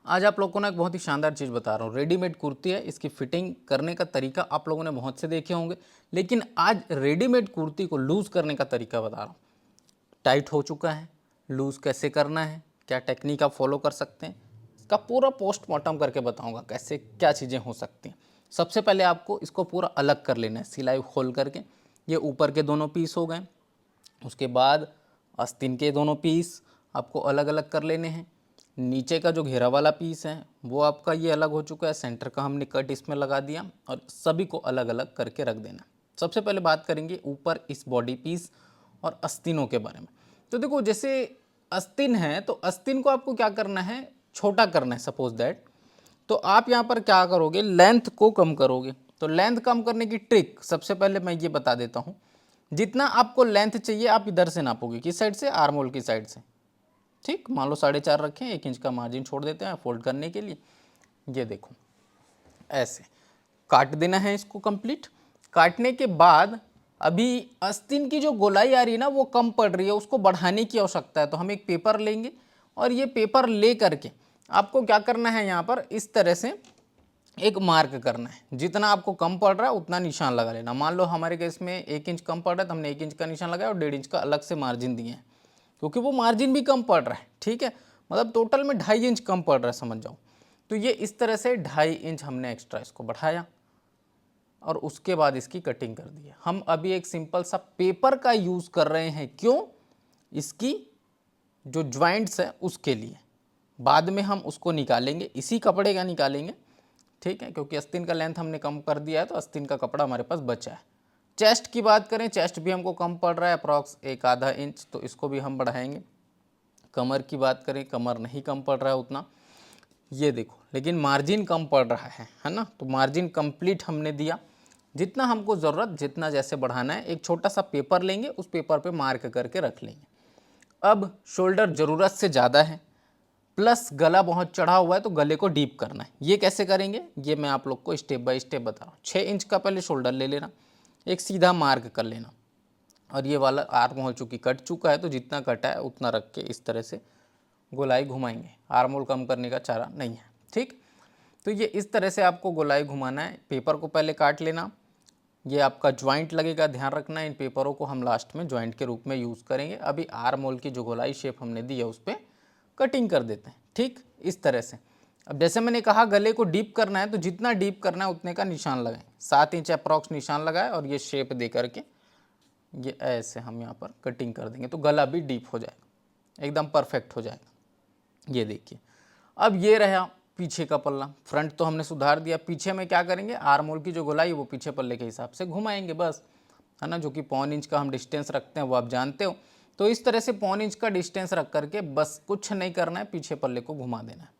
आज आप लोगों को ना एक बहुत ही शानदार चीज़ बता रहा हूँ। रेडीमेड कुर्ती है, इसकी फिटिंग करने का तरीका आप लोगों ने बहुत से देखे होंगे, लेकिन आज रेडीमेड कुर्ती को लूज़ करने का तरीका बता रहा हूँ। टाइट हो चुका है, लूज़ कैसे करना है, क्या टेक्निक आप फॉलो कर सकते हैं, इसका पूरा पोस्टमार्टम करके बताऊँगा कैसे क्या चीज़ें हो सकती हैं। सबसे पहले आपको इसको पूरा अलग कर लेना है, सिलाई खोल करके। ये ऊपर के दोनों पीस हो गए। उसके बाद आस्तीन के दोनों पीस आपको अलग अलग कर लेने हैं। नीचे का जो घेरा वाला पीस है वो आपका ये अलग हो चुका है, सेंटर का हमने कट इसमें लगा दिया और सभी को अलग अलग करके रख देना। सबसे पहले बात करेंगे ऊपर इस बॉडी पीस और आस्तीनों के बारे में। तो देखो, जैसे आस्तीन है तो आस्तीन को आपको क्या करना है, छोटा करना है सपोज दैट। तो आप यहाँ पर क्या करोगे, लेंथ को कम करोगे। तो लेंथ कम करने की ट्रिक सबसे पहले मैं ये बता देता हूँ। जितना आपको लेंथ चाहिए आप इधर से नापोगे, किस साइड से, आर्म होल की साइड से। ठीक, मान लो 4.5 रखें, 1 इंच का मार्जिन छोड़ देते हैं फोल्ड करने के लिए। ये देखो ऐसे काट देना है इसको कंप्लीट। काटने के बाद अभी आस्तीन की जो गोलाई आ रही है ना वो कम पड़ रही है, उसको बढ़ाने की आवश्यकता है। तो हम एक पेपर लेंगे और ये पेपर ले करके आपको क्या करना है, यहाँ पर इस तरह से एक मार्क करना है। जितना आपको कम पड़ रहा है उतना निशान लगा लेना। मान लो हमारे केस में 1 इंच कम पड़ रहा है तो हमने 1 इंच का निशान लगाया और 1.5 इंच का अलग से मार्जिन दिए हैं, क्योंकि वो मार्जिन भी कम पड़ रहा है। ठीक है, मतलब टोटल में 2.5 इंच कम पड़ रहा है, समझ जाओ। तो ये इस तरह से 2.5 इंच हमने एक्स्ट्रा इसको बढ़ाया और उसके बाद इसकी कटिंग कर दी है। हम अभी एक सिंपल सा पेपर का यूज़ कर रहे हैं, क्यों, इसकी जो ज्वाइंट्स है उसके लिए। बाद में हम उसको निकालेंगे, इसी कपड़े का निकालेंगे। ठीक है, क्योंकि आस्तीन का लेंथ हमने कम कर दिया है तो आस्तीन का कपड़ा हमारे पास बचा है। चेस्ट की बात करें, चेस्ट भी हमको कम पड़ रहा है अप्रॉक्स 1/2 इंच, तो इसको भी हम बढ़ाएंगे। कमर की बात करें, कमर नहीं कम पड़ रहा है उतना, ये देखो, लेकिन मार्जिन कम पड़ रहा है ना। तो मार्जिन कंप्लीट हमने दिया, जितना हमको ज़रूरत, जितना जैसे बढ़ाना है। एक छोटा सा पेपर लेंगे, उस पेपर पे मार्क करके रख लेंगे। अब शोल्डर ज़रूरत से ज़्यादा है, प्लस गला बहुत चढ़ा हुआ है तो गले को डीप करना है। ये कैसे करेंगे, ये मैं आप लोग को स्टेप बाय स्टेप बता रहा हूँ। 6 इंच का पहले शोल्डर ले लेना, एक सीधा मार्क कर लेना, और ये वाला आर्म होल चूँकि कट चुका है तो जितना कटा है उतना रख के इस तरह से गोलाई घुमाएंगे। आर्म होल कम करने का चारा नहीं है। ठीक, तो ये इस तरह से आपको गोलाई घुमाना है। पेपर को पहले काट लेना, ये आपका ज्वाइंट लगेगा, ध्यान रखना। इन पेपरों को हम लास्ट में ज्वाइंट के रूप में यूज़ करेंगे। अभी आर्म होल की जो गोलाई शेप हमने दी है उस पर कटिंग कर देते हैं। ठीक, इस तरह से। अब जैसे मैंने कहा गले को डीप करना है तो जितना डीप करना है उतने का निशान लगाएं। 7 इंच अप्रॉक्स निशान लगाए और ये शेप दे करके ये ऐसे हम यहाँ पर कटिंग कर देंगे तो गला भी डीप हो जाएगा, एकदम परफेक्ट हो जाएगा। ये देखिए, अब ये रहा पीछे का पल्ला। फ्रंट तो हमने सुधार दिया, पीछे में क्या करेंगे, आर्म होल की जो गोलाई वो पीछे पल्ले के हिसाब से घुमाएंगे बस, है ना। जो कि 1.25 इंच का हम डिस्टेंस रखते हैं वो आप जानते हो। तो इस तरह से 1.25 इंच का डिस्टेंस रख करके बस कुछ नहीं करना है, पीछे पल्ले को घुमा देना है।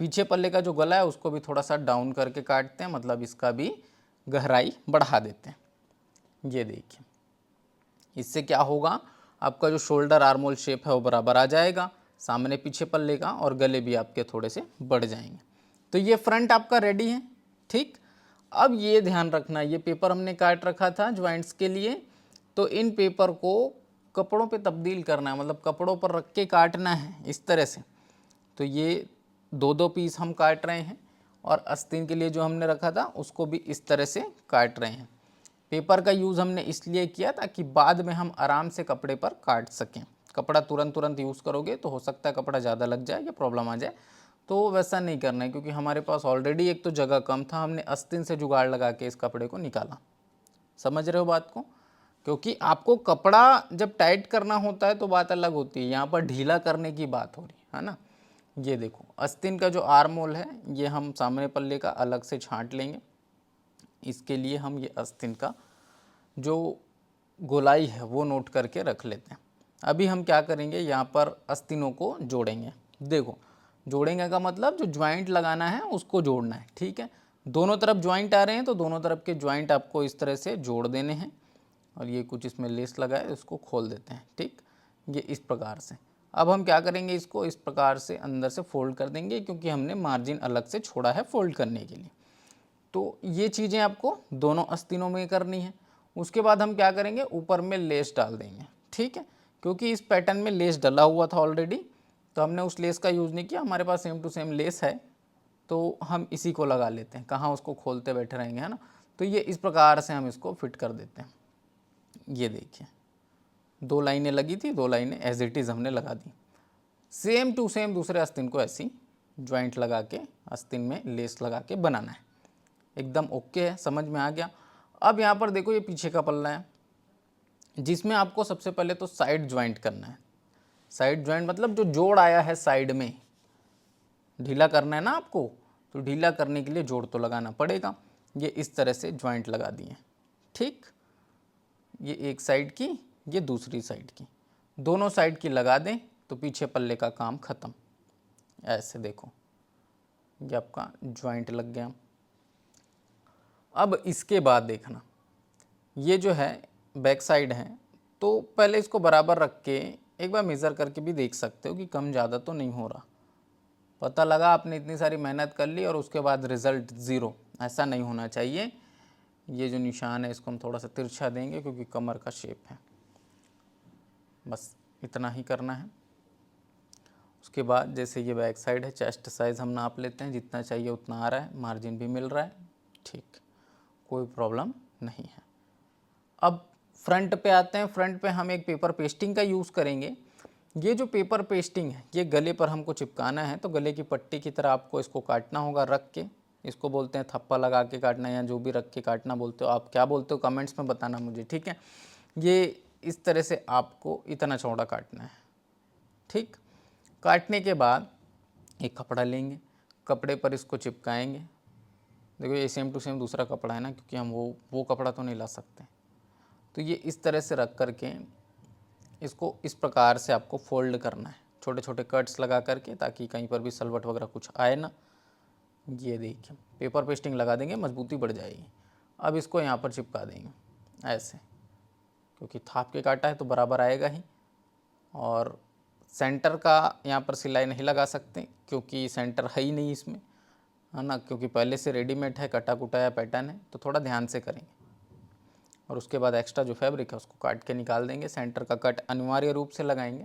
पीछे पल्ले का जो गला है उसको भी थोड़ा सा डाउन करके काटते हैं, मतलब इसका भी गहराई बढ़ा देते हैं। ये देखिए, इससे क्या होगा, आपका जो शोल्डर आर्म होल शेप है वो बराबर आ जाएगा, सामने पीछे पल्ले का, और गले भी आपके थोड़े से बढ़ जाएंगे। तो ये फ्रंट आपका रेडी है। ठीक, अब ये ध्यान रखना, ये पेपर हमने काट रखा था ज्वाइंट्स के लिए, तो इन पेपर को कपड़ों पे तब्दील करना है, मतलब कपड़ों पर रख के काटना है इस तरह से। तो ये 2-2 पीस हम काट रहे हैं और आस्तीन के लिए जो हमने रखा था उसको भी इस तरह से काट रहे हैं। पेपर का यूज़ हमने इसलिए किया ताकि बाद में हम आराम से कपड़े पर काट सकें। कपड़ा तुरंत यूज़ करोगे तो हो सकता है कपड़ा ज़्यादा लग जाए या प्रॉब्लम आ जाए, तो वैसा नहीं करना है। क्योंकि हमारे पास ऑलरेडी एक तो जगह कम था, हमने आस्तीन से जुगाड़ लगा के इस कपड़े को निकाला। समझ रहे हो बात को, क्योंकि आपको कपड़ा जब टाइट करना होता है तो बात अलग होती है, यहाँ पर ढीला करने की बात हो रही है ना। ये देखो, आस्तीन का जो आर्म होल है ये हम सामने पल्ले का अलग से छांट लेंगे। इसके लिए हम ये आस्तीन का जो गोलाई है वो नोट करके रख लेते हैं। अभी हम क्या करेंगे, यहाँ पर आस्तीनों को जोड़ेंगे। देखो, जोड़ेंगे का मतलब जो ज्वाइंट लगाना है उसको जोड़ना है। ठीक है, दोनों तरफ ज्वाइंट आ रहे हैं तो दोनों तरफ के ज्वाइंट आपको इस तरह से जोड़ देने हैं। और ये कुछ इसमें लेस लगा है, इसको खोल देते हैं। ठीक, ये इस प्रकार से। अब हम क्या करेंगे, इसको इस प्रकार से अंदर से फोल्ड कर देंगे, क्योंकि हमने मार्जिन अलग से छोड़ा है फोल्ड करने के लिए। तो ये चीज़ें आपको दोनों आस्तीनों में करनी है। उसके बाद हम क्या करेंगे, ऊपर में लेस डाल देंगे। ठीक है, क्योंकि इस पैटर्न में लेस डला हुआ था ऑलरेडी, तो हमने उस लेस का यूज़ नहीं किया, हमारे पास सेम टू सेम लेस है तो हम इसी को लगा लेते हैं, कहाँ उसको खोलते बैठे रहेंगे, है ना। तो ये इस प्रकार से हम इसको फिट कर देते हैं। ये देखिए 2 लाइनें लगी थी, 2 लाइनें एज इट इज़ हमने लगा दी। सेम टू सेम दूसरे आस्तीन को ऐसी ज्वाइंट लगा के आस्तीन में लेस लगा के बनाना है। एकदम ओके है, समझ में आ गया। अब यहाँ पर देखो ये पीछे का पल्ला है जिसमें आपको सबसे पहले तो साइड ज्वाइंट करना है। साइड ज्वाइंट मतलब जो जोड़ आया है साइड में, ढीला करना है ना आपको, तो ढीला करने के लिए जोड़ तो लगाना पड़ेगा। ये इस तरह से ज्वाइंट लगा दिए, ठीक। ये एक साइड की, ये दूसरी साइड की, दोनों साइड की लगा दें तो पीछे पल्ले का काम ख़त्म। ऐसे देखो ये आपका ज्वाइंट लग गया। अब इसके बाद देखना, ये जो है बैक साइड है, तो पहले इसको बराबर रख के एक बार मेज़र करके भी देख सकते हो कि कम ज़्यादा तो नहीं हो रहा। पता लगा आपने इतनी सारी मेहनत कर ली और उसके बाद रिज़ल्ट ज़ीरो, ऐसा नहीं होना चाहिए। ये जो निशान है इसको हम थोड़ा सा तिरछा देंगे क्योंकि कमर का शेप है। बस इतना ही करना है। उसके बाद जैसे ये बैक साइड है, चेस्ट साइज़ हम नाप लेते हैं, जितना चाहिए उतना आ रहा है, मार्जिन भी मिल रहा है, ठीक, कोई प्रॉब्लम नहीं है। अब फ्रंट पे आते हैं। फ्रंट पे हम एक पेपर पेस्टिंग का यूज़ करेंगे। ये जो पेपर पेस्टिंग है ये गले पर हमको चिपकाना है, तो गले की पट्टी की तरह आपको इसको काटना होगा रख के। इसको बोलते हैं थप्पा लगा के काटना, या जो भी रख के काटना बोलते हो, आप क्या बोलते हो कमेंट्स में बताना मुझे, ठीक है। ये इस तरह से आपको इतना चौड़ा काटना है, ठीक। काटने के बाद एक कपड़ा लेंगे, कपड़े पर इसको चिपकाएंगे। देखो ये सेम टू सेम दूसरा कपड़ा है ना, क्योंकि हम वो कपड़ा तो नहीं ला सकते। तो ये इस तरह से रख करके इसको इस प्रकार से आपको फोल्ड करना है, छोटे छोटे कट्स लगा करके, ताकि कहीं पर भी सलवट वगैरह कुछ आए ना। ये देखिए पेपर पेस्टिंग लगा देंगे, मजबूती बढ़ जाएगी। अब इसको यहाँ पर चिपका देंगे ऐसे, क्योंकि थाप के काटा है तो बराबर आएगा ही। और सेंटर का यहाँ पर सिलाई नहीं लगा सकते क्योंकि सेंटर है ही नहीं इसमें, है ना, क्योंकि पहले से रेडीमेड है, कटा कुटाया पैटर्न है, तो थोड़ा ध्यान से करेंगे। और उसके बाद एक्स्ट्रा जो फैब्रिक है उसको काट के निकाल देंगे। सेंटर का कट अनिवार्य रूप से लगाएंगे।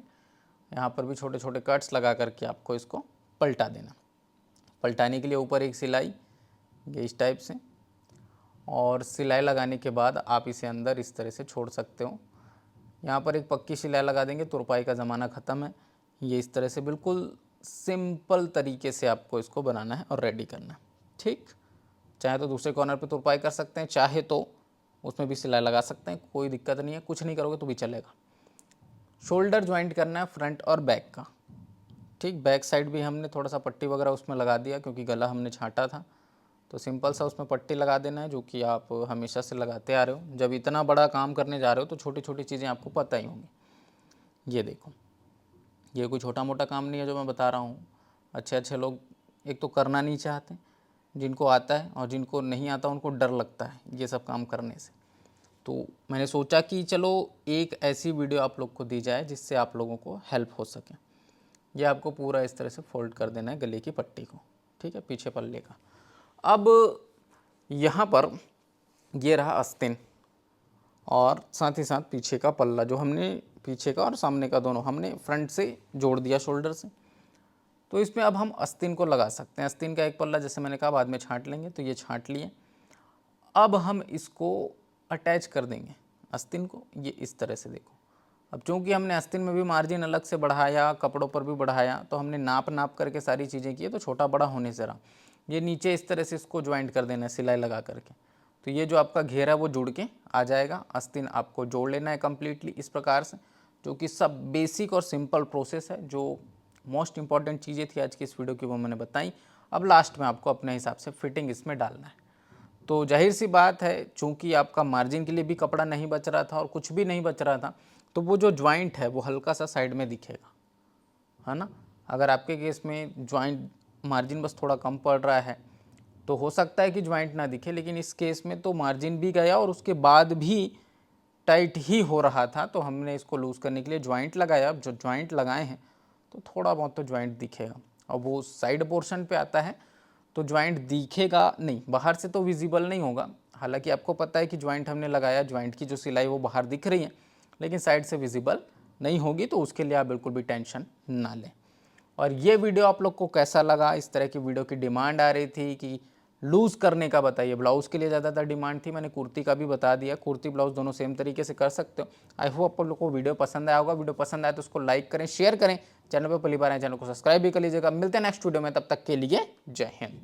यहाँ पर भी छोटे छोटे कट्स लगा करके आपको इसको पलटा देना। पलटाने के लिए ऊपर एक सिलाई, ये इस टाइप से, और सिलाई लगाने के बाद आप इसे अंदर इस तरह से छोड़ सकते हो। यहाँ पर एक पक्की सिलाई लगा देंगे, तुरपाई का ज़माना ख़त्म है। ये इस तरह से बिल्कुल सिंपल तरीके से आपको इसको बनाना है और रेडी करना है, ठीक। चाहे तो दूसरे कॉर्नर पे तुरपाई कर सकते हैं, चाहे तो उसमें भी सिलाई लगा सकते हैं, कोई दिक्कत नहीं है, कुछ नहीं करोगे तो भी चलेगा। शोल्डर ज्वाइंट करना है फ्रंट और बैक का, ठीक। बैक साइड भी हमने थोड़ा सा पट्टी वगैरह उसमें लगा दिया क्योंकि गला हमने छांटा था, तो सिंपल सा उसमें पट्टी लगा देना है, जो कि आप हमेशा से लगाते आ रहे हो। जब इतना बड़ा काम करने जा रहे हो तो छोटी छोटी चीज़ें आपको पता ही होंगी। ये देखो ये कोई छोटा मोटा काम नहीं है जो मैं बता रहा हूँ। अच्छे अच्छे लोग एक तो करना नहीं चाहते, जिनको आता है, और जिनको नहीं आता उनको डर लगता है ये सब काम करने से। तो मैंने सोचा कि चलो एक ऐसी वीडियो आप लोग को दी जाए जिससे आप लोगों को हेल्प हो सके। ये आपको पूरा इस तरह से फोल्ड कर देना है गले की पट्टी को, ठीक है, पीछे पल्ले का। अब यहाँ पर ये रहा आस्तीन और साथ ही साथ पीछे का पल्ला, जो हमने पीछे का और सामने का दोनों हमने फ्रंट से जोड़ दिया शोल्डर से। तो इसमें अब हम आस्तीन को लगा सकते हैं। आस्तीन का एक पल्ला जैसे मैंने कहा बाद में छांट लेंगे, तो ये छांट लिए। अब हम इसको अटैच कर देंगे आस्तीन को, ये इस तरह से देखो। अब चूँकि हमने आस्तीन में भी मार्जिन अलग से बढ़ाया, कपड़ों पर भी बढ़ाया, तो हमने नाप नाप करके सारी चीज़ें की, तो छोटा बड़ा होने से रहा। ये नीचे इस तरह से इसको ज्वाइंट कर देना है सिलाई लगा करके, तो ये जो आपका घेरा है वो जुड़ के आ जाएगा। आस्तीन आपको जोड़ लेना है कम्प्लीटली इस प्रकार से, जो कि सब बेसिक और सिंपल प्रोसेस है। जो मोस्ट इंपॉर्टेंट चीज़ें थी आज की इस वीडियो की वो मैंने बताई। अब लास्ट में आपको अपने हिसाब से फिटिंग इसमें डालना है। तो जाहिर सी बात है, चूँकि आपका मार्जिन के लिए भी कपड़ा नहीं बच रहा था और कुछ भी नहीं बच रहा था, तो वो जो ज्वाइंट है वो हल्का सा साइड में दिखेगा, है ना। अगर आपके केस में ज्वाइंट मार्जिन बस थोड़ा कम पड़ रहा है तो हो सकता है कि ज्वाइंट ना दिखे, लेकिन इस केस में तो मार्जिन भी गया और उसके बाद भी टाइट ही हो रहा था, तो हमने इसको लूज़ करने के लिए ज्वाइंट लगाया। अब जो ज्वाइंट लगाए हैं तो थोड़ा बहुत तो ज्वाइंट दिखेगा, और वो साइड पोर्शन पे आता है तो ज्वाइंट दिखेगा नहीं, बाहर से तो विजिबल नहीं होगा। हालांकि आपको पता है कि ज्वाइंट हमने लगाया, ज्वाइंट की जो सिलाई वो बाहर दिख रही है, लेकिन साइड से विजिबल नहीं होगी, तो उसके लिए आप बिल्कुल भी टेंशन ना लें। और ये वीडियो आप लोग को कैसा लगा, इस तरह की वीडियो की डिमांड आ रही थी कि लूज़ करने का बताइए। ब्लाउज़ के लिए ज़्यादातर डिमांड थी, मैंने कुर्ती का भी बता दिया। कुर्ती ब्लाउज़ दोनों सेम तरीके से कर सकते हो। आई होप आप लोग को वीडियो पसंद आया होगा। वीडियो पसंद आया तो उसको लाइक करें, शेयर करें। चैनल पर पहली बार आए चैनल को सब्सक्राइब भी कर लीजिएगा। मिलते हैं नेक्स्ट वीडियो में, तब तक के लिए जय हिंद।